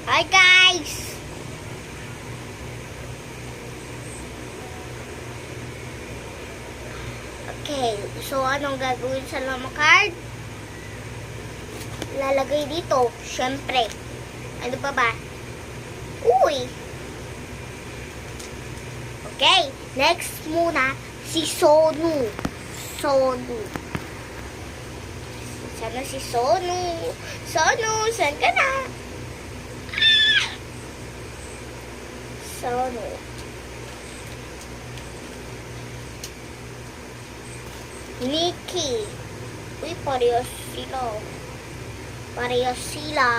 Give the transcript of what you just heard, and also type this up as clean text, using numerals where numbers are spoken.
Hi guys! Okay, so anong gagawin sa lama card? Lalagay dito, syempre. Ano pa ba? Uy! Okay, next muna, si Sonu. Sonu. Sana si Sonu. Sonu, saan ka na? Ah! Sonu. Nikki. Uy, parehas sila. Parehas sila.